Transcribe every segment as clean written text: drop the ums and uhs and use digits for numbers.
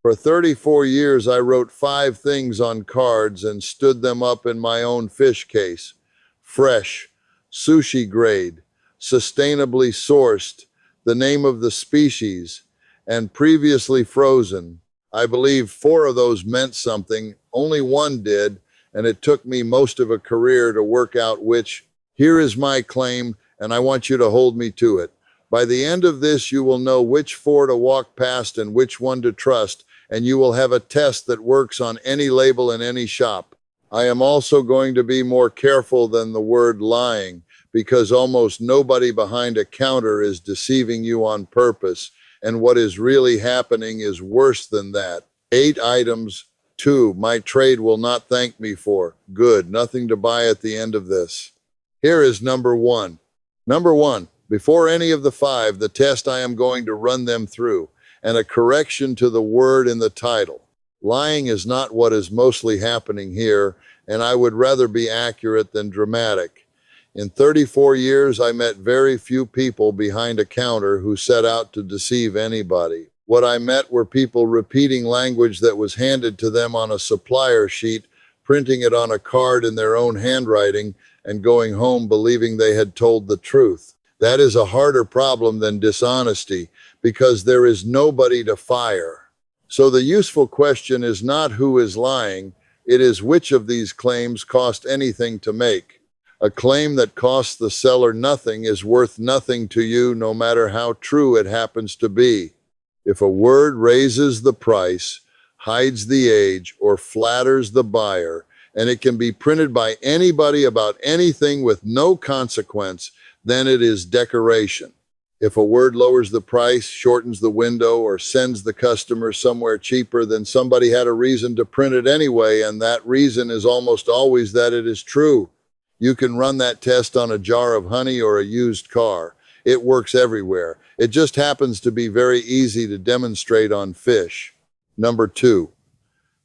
For 34 years, I wrote 5 things on cards and stood them up in my own fish case. Fresh, sushi grade, sustainably sourced, the name of the species, and previously frozen. I believe 4 of those meant something, only 1 did, and it took me most of a career to work out which. Here is my claim, and I want you to hold me to it. By the end of this, you will know which 4 to walk past and which one to trust, and you will have a test that works on any label in any shop. I am also going to be more careful than the word lying, because almost nobody behind a counter is deceiving you on purpose, and what is really happening is worse than that. 8 items. 2, my trade will not thank me for. Good, nothing to buy at the end of this. Here is number 1. Number 1, before any of the 5, the test I am going to run them through, and a correction to the word in the title. Lying is not what is mostly happening here, and I would rather be accurate than dramatic. In 34 years, I met very few people behind a counter who set out to deceive anybody. What I met were people repeating language that was handed to them on a supplier sheet, printing it on a card in their own handwriting, and going home believing they had told the truth. That is a harder problem than dishonesty, because there is nobody to fire. So the useful question is not who is lying, it is which of these claims cost anything to make. A claim that costs the seller nothing is worth nothing to you, no matter how true it happens to be. If a word raises the price, hides the age, or flatters the buyer, and it can be printed by anybody about anything with no consequence, then it is decoration. If a word lowers the price, shortens the window, or sends the customer somewhere cheaper, then somebody had a reason to print it anyway, and that reason is almost always that it is true. You can run that test on a jar of honey or a used car. It works everywhere. It just happens to be very easy to demonstrate on fish. Number 2,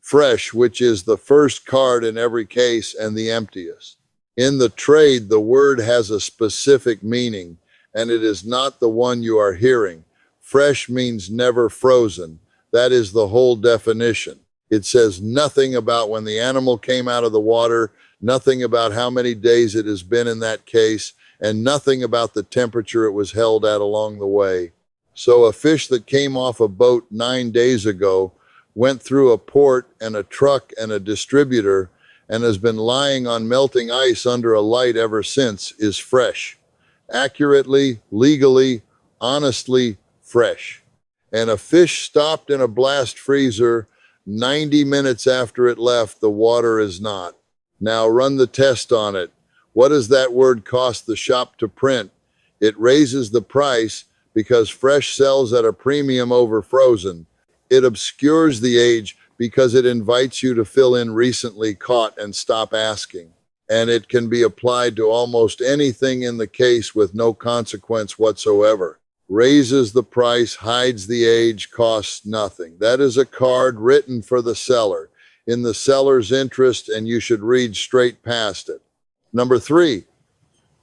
fresh, which is the first card in every case and the emptiest. In the trade, the word has a specific meaning, and it is not the one you are hearing. Fresh means never frozen. That is the whole definition. It says nothing about when the animal came out of the water, nothing about how many days it has been in that case, and nothing about the temperature it was held at along the way. So a fish that came off a boat 9 days ago, went through a port and a truck and a distributor, and has been lying on melting ice under a light ever since, is fresh. Accurately, legally, honestly fresh. And a fish stopped in a blast freezer 90 minutes after it left, the water is not. Now run the test on it. What does that word cost the shop to print? It raises the price because fresh sells at a premium over frozen. It obscures the age because it invites you to fill in recently caught and stop asking. And it can be applied to almost anything in the case with no consequence whatsoever. Raises the price, hides the age, costs nothing. That is a card written for the seller, in the seller's interest, and you should read straight past it. Number 3,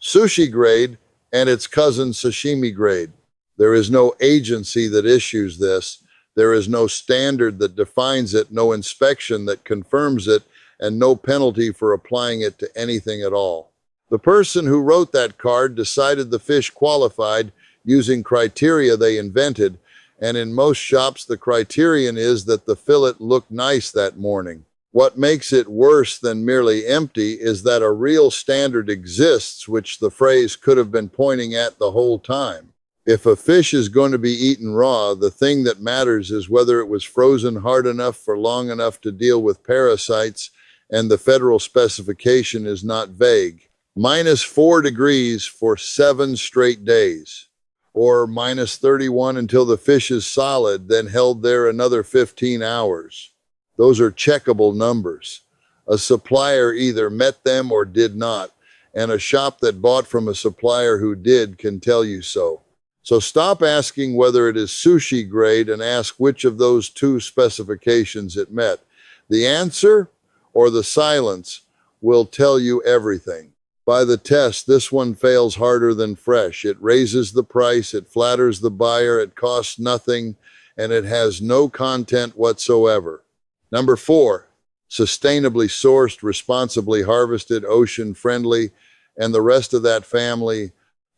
sushi grade and its cousin sashimi grade. There is no agency that issues this. There is no standard that defines it, no inspection that confirms it, and no penalty for applying it to anything at all. The person who wrote that card decided the fish qualified using criteria they invented, and in most shops the criterion is that the fillet looked nice that morning. What makes it worse than merely empty is that a real standard exists which the phrase could have been pointing at the whole time. If a fish is going to be eaten raw, the thing that matters is whether it was frozen hard enough for long enough to deal with parasites, and the federal specification is not vague. -4 degrees for 7 straight days, or -31 until the fish is solid, then held there another 15 hours. Those are checkable numbers. A supplier either met them or did not, and a shop that bought from a supplier who did can tell you so. So stop asking whether it is sushi grade and ask which of those 2 specifications it met. The answer, or the silence, will tell you everything. By the test, this one fails harder than fresh. It raises the price, it flatters the buyer, it costs nothing, and it has no content whatsoever. Number 4, sustainably sourced, responsibly harvested, ocean-friendly, and the rest of that family.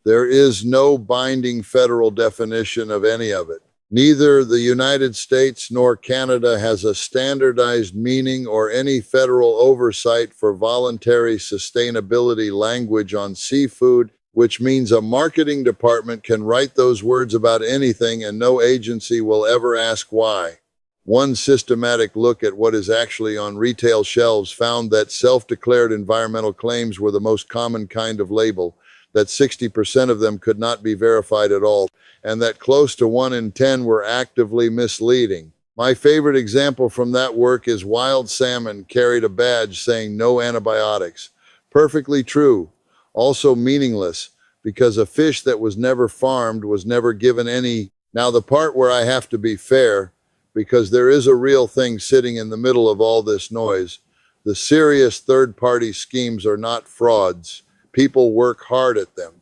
There is no binding federal definition of any of it. Neither the United States nor Canada has a standardized meaning or any federal oversight for voluntary sustainability language on seafood, which means a marketing department can write those words about anything and no agency will ever ask why. One systematic look at what is actually on retail shelves found that self-declared environmental claims were the most common kind of label, that 60% of them could not be verified at all, and that close to 1 in 10 were actively misleading. My favorite example from that work is wild salmon carried a badge saying no antibiotics. Perfectly true. Also meaningless, because a fish that was never farmed was never given any. Now the part where I have to be fair, because there is a real thing sitting in the middle of all this noise. The serious third-party schemes are not frauds. People work hard at them,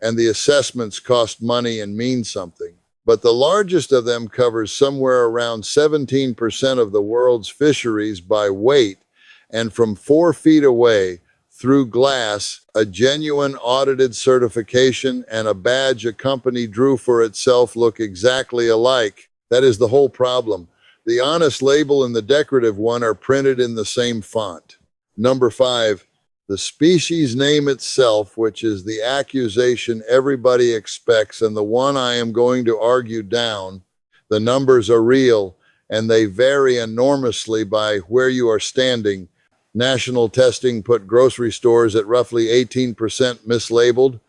and the assessments cost money and mean something. But the largest of them covers somewhere around 17% of the world's fisheries by weight, and from 4 feet away, through glass, a genuine audited certification and a badge a company drew for itself look exactly alike. That is the whole problem. The honest label and the decorative one are printed in the same font. Number 5, the species name itself, which is the accusation everybody expects and the one I am going to argue down. The numbers are real and they vary enormously by where you are standing. National testing put grocery stores at roughly 18% mislabeled,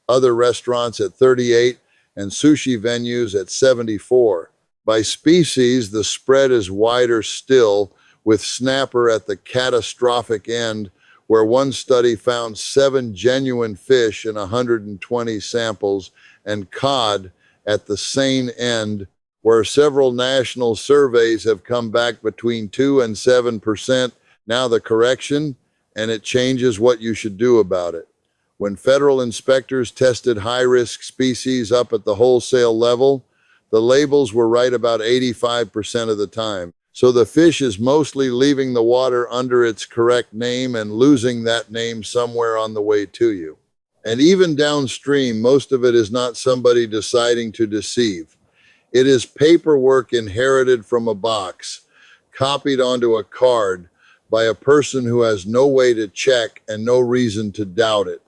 other restaurants at 38%, and sushi venues at 74%. By species, the spread is wider still, with snapper at the catastrophic end, where one study found 7 genuine fish in 120 samples, and cod at the sane end, where several national surveys have come back between 2 and 7%. Now the correction, and it changes what you should do about it. When federal inspectors tested high-risk species up at the wholesale level, the labels were right about 85% of the time. So the fish is mostly leaving the water under its correct name and losing that name somewhere on the way to you. And even downstream, most of it is not somebody deciding to deceive. It is paperwork inherited from a box, copied onto a card, by a person who has no way to check and no reason to doubt it,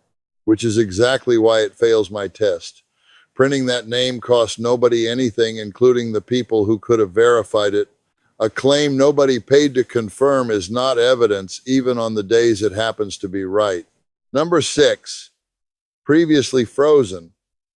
which is exactly why it fails my test. Printing that name cost nobody anything, including the people who could have verified it. A claim nobody paid to confirm is not evidence, even on the days it happens to be right. Number 6, previously frozen,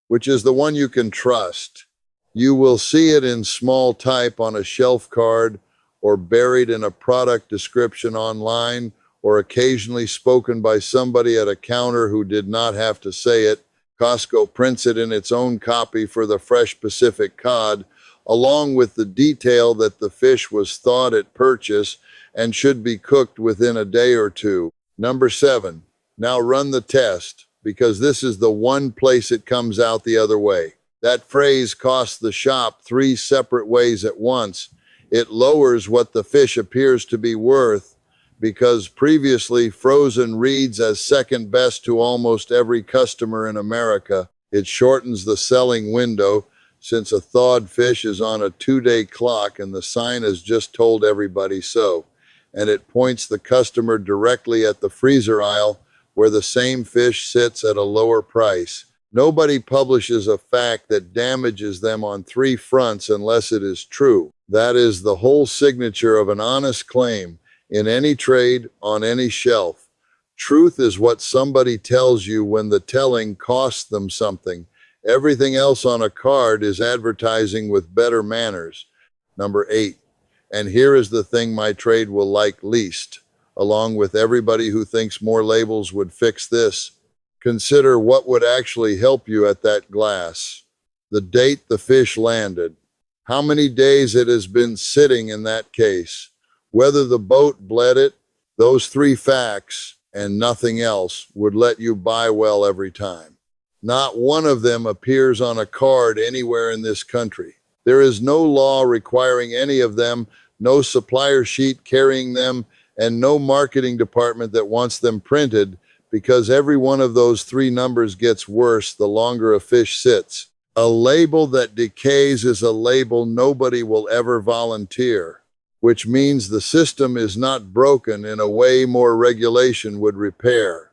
which is the one you can trust. You will see it in small type on a shelf card, or buried in a product description online, or occasionally spoken by somebody at a counter who did not have to say it. Costco prints it in its own copy for the fresh Pacific cod, along with the detail that the fish was thawed at purchase and should be cooked within a day or 2. Number 7, now run the test, because this is the one place it comes out the other way. That phrase costs the shop 3 separate ways at once. It lowers what the fish appears to be worth, because previously frozen reads as second best to almost every customer in America. It shortens the selling window, since a thawed fish is on a 2-day clock and the sign has just told everybody so. And it points the customer directly at the freezer aisle, where the same fish sits at a lower price. Nobody publishes a fact that damages them on 3 fronts unless it is true. That is the whole signature of an honest claim in any trade, on any shelf. Truth is what somebody tells you when the telling costs them something. Everything else on a card is advertising with better manners. Number 8, and here is the thing my trade will like least, along with everybody who thinks more labels would fix this. Consider what would actually help you at that glass. The date the fish landed. How many days it has been sitting in that case. Whether the boat bled it. Those 3 facts, and nothing else, would let you buy well every time. Not one of them appears on a card anywhere in this country. There is no law requiring any of them, no supplier sheet carrying them, and no marketing department that wants them printed, because every one of those three numbers gets worse the longer a fish sits. A label that decays is a label nobody will ever volunteer, which means the system is not broken in a way more regulation would repair.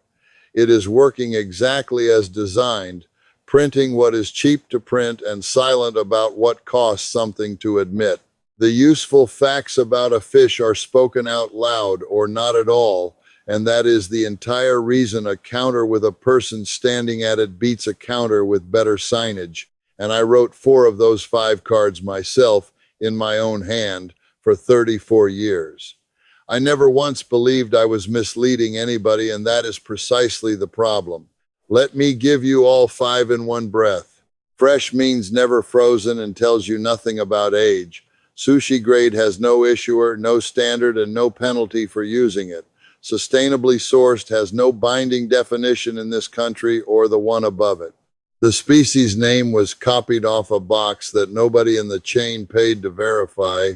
It is working exactly as designed, printing what is cheap to print and silent about what costs something to admit. The useful facts about a fish are spoken out loud or not at all, and that is the entire reason a counter with a person standing at it beats a counter with better signage. And I wrote 4 of those 5 cards myself in my own hand for 34 years. I never once believed I was misleading anybody, and that is precisely the problem. Let me give you all 5 in one breath. Fresh means never frozen and tells you nothing about age. Sushi grade has no issuer, no standard, and no penalty for using it. Sustainably sourced has no binding definition in this country or the one above it. The species name was copied off a box that nobody in the chain paid to verify,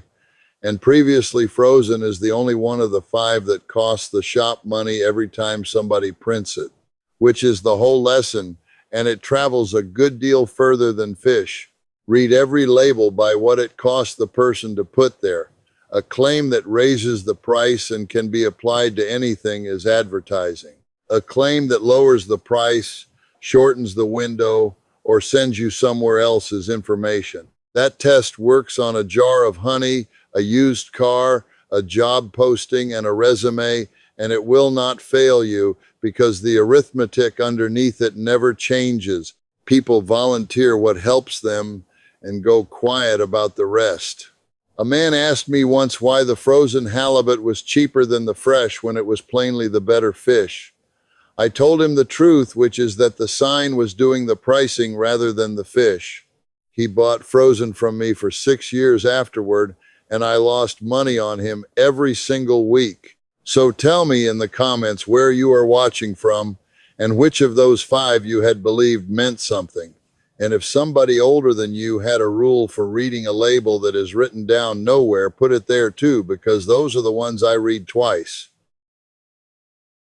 and previously frozen is the only one of the 5 that costs the shop money every time somebody prints it, which is the whole lesson, and it travels a good deal further than fish. Read every label by what it costs the person to put there. A claim that raises the price and can be applied to anything is advertising. A claim that lowers the price, shortens the window, or sends you somewhere else is information. That test works on a jar of honey, a used car, a job posting, and a resume, and it will not fail you because the arithmetic underneath it never changes. People volunteer what helps them and go quiet about the rest. A man asked me once why the frozen halibut was cheaper than the fresh when it was plainly the better fish. I told him the truth, which is that the sign was doing the pricing rather than the fish. He bought frozen from me for 6 years afterward, and I lost money on him every single week. So tell me in the comments where you are watching from and which of those 5 you had believed meant something. And if somebody older than you had a rule for reading a label that is written down nowhere, put it there too, because those are the ones I read twice.